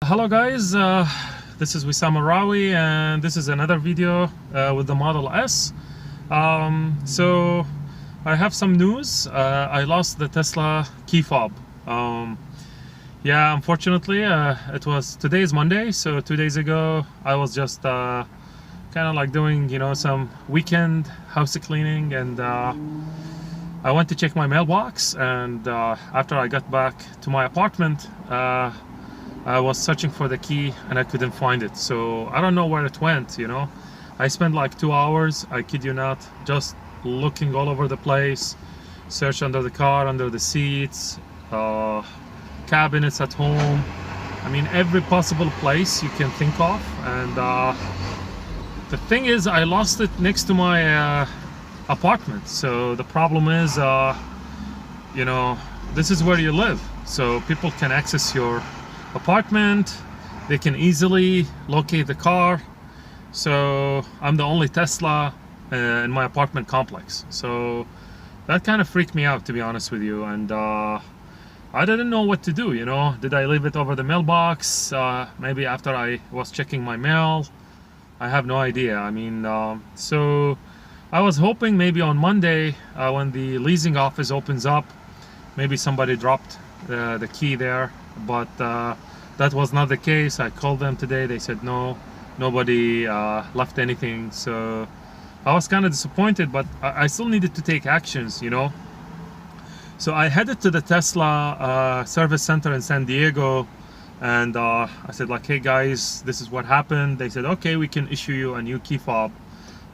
Hello guys, this is Al-Rawi and this is another video with the Model S. So I have some news. I lost the Tesla key fob. Yeah, unfortunately today is Monday, so 2 days ago I was just kind of like doing some weekend house cleaning, and I went to check my mailbox, and after I got back to my apartment I was searching for the key and I couldn't find it. So I don't know where it went. I spent like 2 hours, I kid you not, just looking all over the place. Search under the car, under the seats, cabinets at home. I mean, every possible place you can think of. And the thing is, I lost it next to my apartment. So the problem is, this is where you live, so people can access your apartment. They can easily locate the car. So I'm the only Tesla in my apartment complex, so that kind of freaked me out, to be honest with you. And I didn't know what to do. Did I leave it over the mailbox? Maybe after I was checking my mail? I have no idea. I mean, so I was hoping maybe on Monday when the leasing office opens up, maybe somebody dropped the key there, but that was not the case. I called them today, they said no, nobody left anything. So I was kind of disappointed, but I still needed to take actions. So I headed to the Tesla service center in San Diego, and I said like, hey guys, this is what happened. They said, okay, we can issue you a new key fob.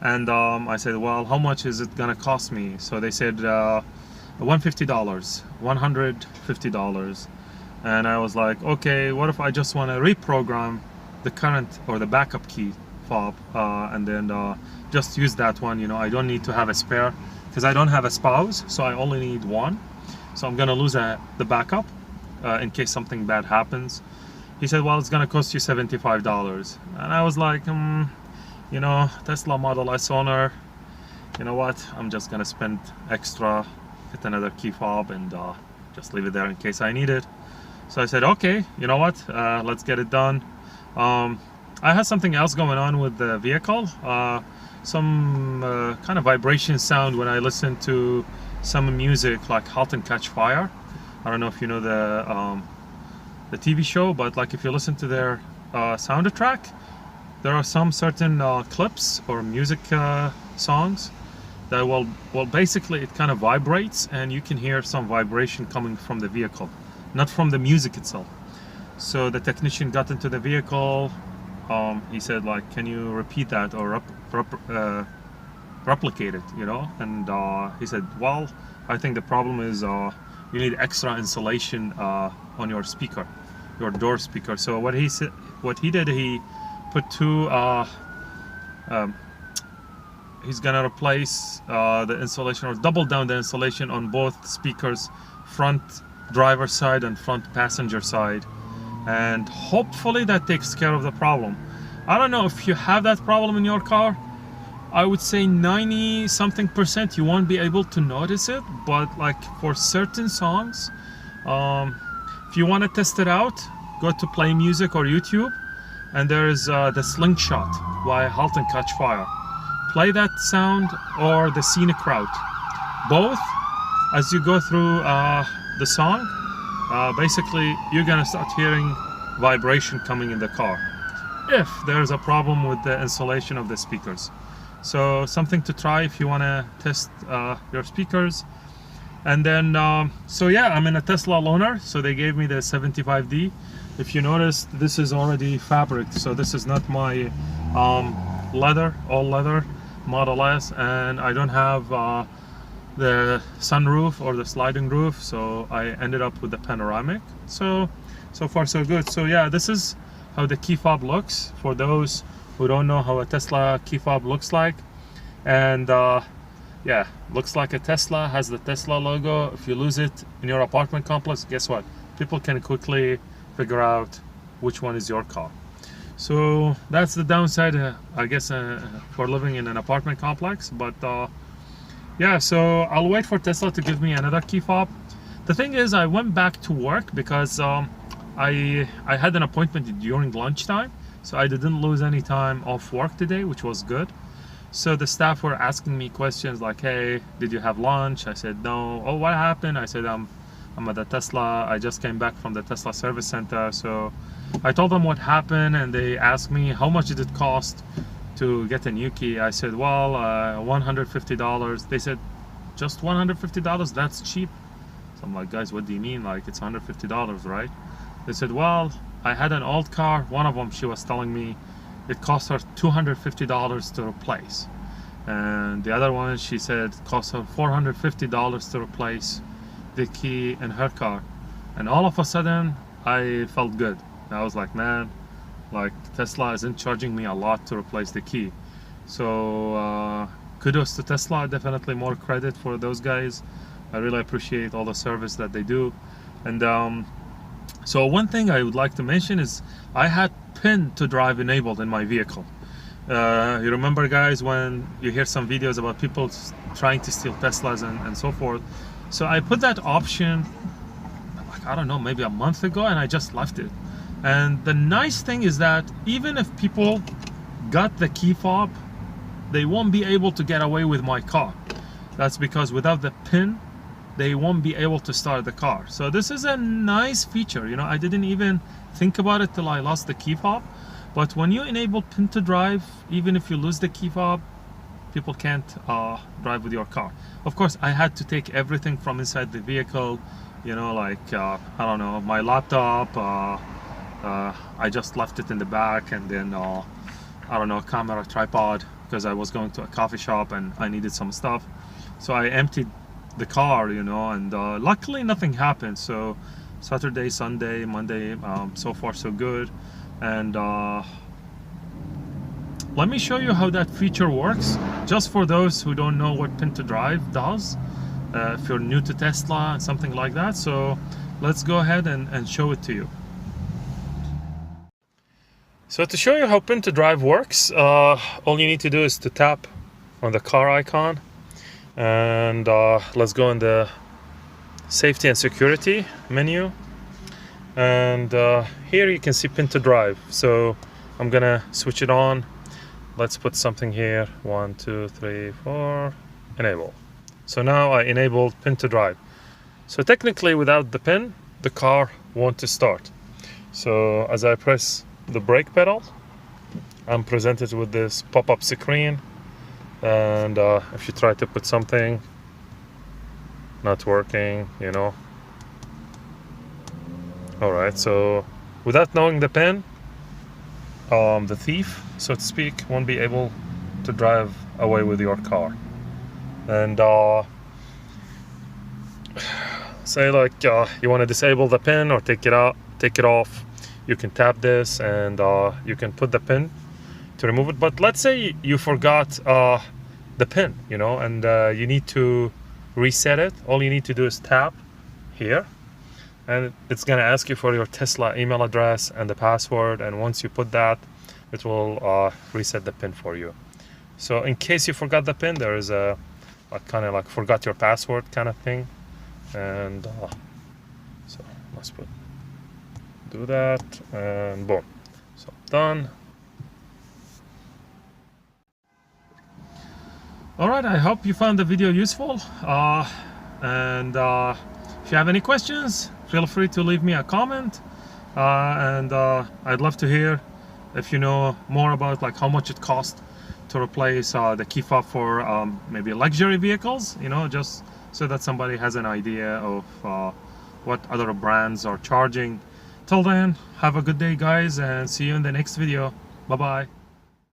And I said, well, how much is it gonna cost me? So they said $150. And I was like, okay, what if I just want to reprogram the current or the backup key fob and then just use that one? I don't need to have a spare because I don't have a spouse, so I only need one. So I'm gonna lose the backup in case something bad happens. He said, well, it's gonna cost you $75. And I was like, Tesla Model S owner, you know what, I'm just gonna spend extra, get another key fob, and just leave it there in case I need it. So I said, okay, you know what, let's get it done. I had something else going on with the vehicle, some kind of vibration sound when I listened to some music like Halt and Catch Fire. I don't know if you know the TV show, but like if you listen to their soundtrack, there are some certain clips or music songs that will basically it kind of vibrates, and you can hear some vibration coming from the vehicle, not from the music itself. So the technician got into the vehicle. He said like, can you repeat that or replicate it, and he said, well, I think the problem is you need extra insulation on your speaker, your door speaker. So what he did, he put two he's gonna replace the insulation, or double down the insulation on both speakers, front driver side and front passenger side, and hopefully that takes care of the problem. I don't know if you have that problem in your car. I would say 90-something% you won't be able to notice it, but like for certain songs, if you want to test it out, go to Play Music or YouTube, and there's the Slingshot by Halt and Catch Fire. Play that sound or the Scenic Route. Both, as you go through the song, basically you're gonna start hearing vibration coming in the car if there's a problem with the insulation of the speakers. So something to try if you want to test your speakers. And then so yeah, I'm in a Tesla loaner, so they gave me the 75D. If you notice, this is already fabric, so this is not my leather, all leather Model S, and I don't have the sunroof or the sliding roof, so I ended up with the panoramic. So far so good. So yeah, this is how the key fob looks for those who don't know how a Tesla key fob looks like. And yeah, looks like a Tesla, has the Tesla logo. If you lose it in your apartment complex, guess what, people can quickly figure out which one is your car. So that's the downside, I guess, for living in an apartment complex. But yeah, so I'll wait for Tesla to give me another key fob. The thing is, I went back to work because I had an appointment during lunchtime, so I didn't lose any time off work today, which was good. So the staff were asking me questions like, hey, did you have lunch? I said no. Oh, what happened? I said I'm at the Tesla. I just came back from the Tesla service center. So I told them what happened, and they asked me how much did it cost to get a new key. I said, well, $150. They said, just $150? That's cheap. So I'm like, guys, what do you mean? Like, it's $150, right? They said, well, I had an old car. One of them, she was telling me it cost her $250 to replace. And the other one, she said, it cost her $450 to replace the key in her car. And all of a sudden, I felt good. I was like, man, like Tesla isn't charging me a lot to replace the key. So kudos to Tesla, definitely more credit for those guys. I really appreciate all the service that they do. And so one thing I would like to mention is I had pin to drive enabled in my vehicle. You remember, guys, when you hear some videos about people trying to steal Teslas and so forth. So I put that option, like, I don't know, maybe a month ago, and I just left it. And the nice thing is that even if people got the key fob, they won't be able to get away with my car. That's because without the pin, they won't be able to start the car. So this is a nice feature. You know, I didn't even think about it till I lost the key fob. But when you enable pin to drive, even if you lose the key fob, people can't drive with your car. Of course, I had to take everything from inside the vehicle, you know, like I don't know, my laptop, I just left it in the back, and then I don't know, camera, tripod, because I was going to a coffee shop and I needed some stuff. So I emptied the car, you know, and luckily nothing happened. So Saturday, Sunday, Monday, so far so good. And let me show you how that feature works, just for those who don't know what pin to drive does, if you're new to Tesla and something like that. So let's go ahead and show it to you. So to show you how pin to drive works, all you need to do is to tap on the car icon, and let's go in the safety and security menu, and here you can see pin to drive. So I'm gonna switch it on. Let's put something here, 1 2 3 4, enable. So now I enabled pin to drive. So technically without the pin, the car won't start. So as I press the brake pedal, I'm presented with this pop-up screen, and if you try to put something, not working, you know. Alright, so without knowing the pin, the thief, so to speak, won't be able to drive away with your car. And say like you want to disable the pin or take it out, take it off, you can tap this and you can put the pin to remove it. But let's say you forgot the pin, you know, and you need to reset it. All you need to do is tap here, and it's gonna ask you for your Tesla email address and the password, and once you put that, it will reset the pin for you. So in case you forgot the pin, there is a kind of like forgot your password kind of thing, and so let's do that, and boom, so done. Alright, I hope you found the video useful, and if you have any questions, feel free to leave me a comment, and I'd love to hear if you know more about like how much it costs to replace the key fob for maybe luxury vehicles, you know, just so that somebody has an idea of what other brands are charging. Till then, have a good day, guys, and see you in the next video. Bye bye.